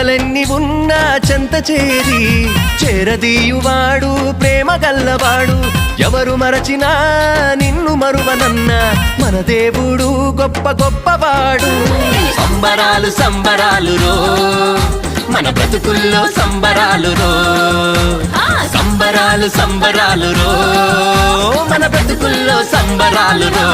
చింతలెన్ని ఉన్నా చెంత చేరి చేరదీయువాడు ప్రేమ గల్లవాడు ఎవరు మరచినా నిన్ను మరువనన్న మన దేవుడు గొప్ప గొప్పవాడు సంబరాలు సంబరాలు రో మన బ్రతుకుల్లో సంబరాలు రో సంబరాలు సంబరాలు రో మన బ్రతుకుల్లో సంబరాలు రో